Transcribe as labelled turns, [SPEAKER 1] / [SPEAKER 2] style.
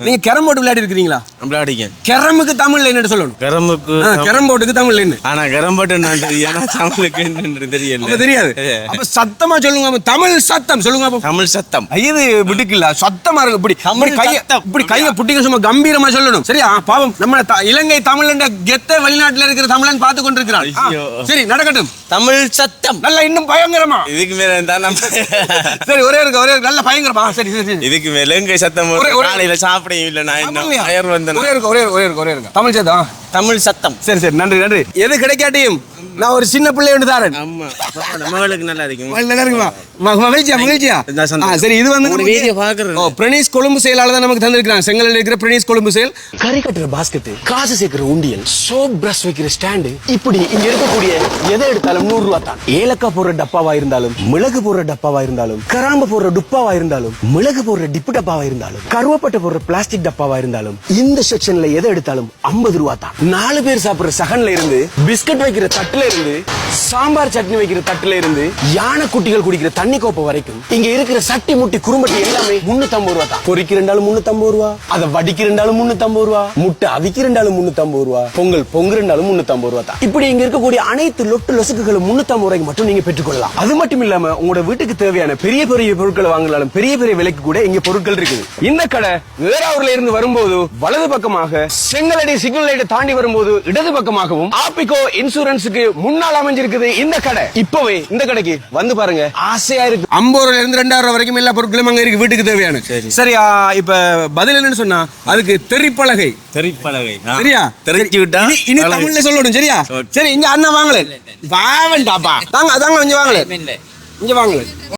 [SPEAKER 1] நீங்க carrom board விளையாடி இருக்கீங்களா?
[SPEAKER 2] விளையாடிக்கேன்.
[SPEAKER 1] கேரமுக்கு தமிழ்ல என்ன சொல்லணும்? கேரம் போர்டுக்கு தமிழ்ல என்ன?
[SPEAKER 2] ஆனா கேரம் போர்டு ஏன்னா தமிழுக்கு என்னன்னு தெரியல.
[SPEAKER 1] தெரியாது. அப்ப சத்தமா சொல்லுங்க. தமிழ் சத்தம் சொல்லுங்க.
[SPEAKER 2] தமிழ் சத்தம்.
[SPEAKER 1] இது விடுக்கல சத்தமா இருக்கு. இப்படி கைய புட்டிங்க சும்மா கம்பீரமா சொல்லணும். சரியா? பாவம் நம்ம இலங்கை தமிழ் என்ற கெத்த வெளிநாட்டுல இருக்கிற தமிழன் பார்த்து கொண்டிருக்கிறான். சரி நடக்கட்டும்.
[SPEAKER 2] தமிழ் சத்தம்
[SPEAKER 1] நல்லா இன்னும் பயங்கரமா.
[SPEAKER 2] இதுக்கு மேல
[SPEAKER 1] சரி ஒரே இருக்கு நல்ல பயங்கரமா. சரி சரி
[SPEAKER 2] இதுக்கு மேல இலங்கை சத்தம் காலையில சாப்பிடையும் இல்ல. நான் இன்னும் அயர் வந்தேன்.
[SPEAKER 1] ஒரே இருக்கு தமிழ் சத்தம்.
[SPEAKER 2] தமிழ் சத்தம்.
[SPEAKER 1] சரி சரி நன்றி. எது கிடைக்காட்டியும் நான் ஒரு சின்ன பிள்ளை ஒன்று தாரேன்.
[SPEAKER 2] ஆமா மகளுக்கு நல்லா இருக்கும்.
[SPEAKER 1] நல்லா இருக்குமா? மகிழ்ச்சியா? சரி இது வந்து
[SPEAKER 2] வீடியோ பாக்குறேன்.
[SPEAKER 1] பிரணீஷ் கொழும்பு செயலாளர் தான் நமக்கு தந்திருக்காங்க. செங்கல்ல இருக்கிற பிரணீஷ் கொழும்பு செயல்.
[SPEAKER 3] கறி கட்டுற பாஸ்கெட், காசு சேர்க்கிற உண்டியல், சோப் பிரஷ் வைக்கிற ஸ்டாண்டு, இப்படி இங்க இருக்கக்கூடிய எதை எடுத்தாலும் 100 ரூபா தான். ஏலக்காய் போடுற டப்பாவா இருந்தாலும், மிளகு போடுற டப்பாவா இருந்தாலும், கராம்பு போடுற டுப்பாவா இருந்தாலும், மிளகு போடுற டிப்பு டப்பாவா இருந்தாலும், கருவப்பட்ட போடுற பிளாஸ்டிக் டப்பாவா இருந்தாலும், இந்த செக்ஷன்ல எதை எடுத்தாலும் 50 ரூபா தான். 4 பேர் சாப்பிடுற சகன்ல இருந்து, பிஸ்கட் வைக்கிற தட்டுல இருந்து, சாம்பார் சட்னி வைக்கிற தட்டுல இருந்து, யானை குட்டிகள் குடிக்கிற தண்ணி கோப்பை வரைக்கும் இங்க இருக்கிற சட்டி முட்டி குறும்பட்டி எல்லாமே 350 ரூபா தான். பொரிக்கிறண்டாலும் 350 ரூபா, அதை வடிக்கிறண்டாலும் 350 ரூபா, முட்டை அவிக்கிறண்டாலும் 350 ரூபா, பொங்கல் பொங்குறண்டாலும் 350 ரூபா தான். இப்படி இங்க இருக்கக்கூடிய அனைத்து லொட்டு லொசுக்குகளும் 350 ரூபாய்க்கு மட்டும் நீங்க பெற்றுக்கொள்ளலாம். அது மட்டும் இல்லாம உங்களோட வீட்டுக்கு தேவையான பெரிய பெரிய பொருட்களை வாங்கினாலும் பெரிய பெரிய விலைக்கு கூட இங்க பொருட்கள் இருக்குது. இந்த கடை வேறாவூர்ல இருந்து வரும்போது வலது பக்கமாக, செங்கலடி சிக்னல் லைட் தாண்டி வரும்போது இடது பக்கமாகவும், ஆப்பிகோ இன்சூரன்ஸுக்கு முன்னால் அமைஞ்சிருக்குது இந்த கடை. இப்பவே இந்த கடைக்கு வந்து பாருங்க, ஆசையா இருக்கு. 50 ரூபாயில இருந்து 2000 ரூபாய் வரைக்கும் எல்லா பொருட்களும் அங்க இருக்கு வீட்டுக்கு தேவையான. சரியா? இப்ப பதில் என்னன்னு சொன்னா அதுக்கு தெரிப்பலகை. சரியா?
[SPEAKER 2] தெரிஞ்சு விட்டா
[SPEAKER 1] இனி தமிழ்ல சொல்லணும். சரியா? சரி இங்க அண்ணா வாங்கல வாங்கண்டாப்பா. தாங்க கொஞ்சம் வாங்கல இங்க வாங்கல.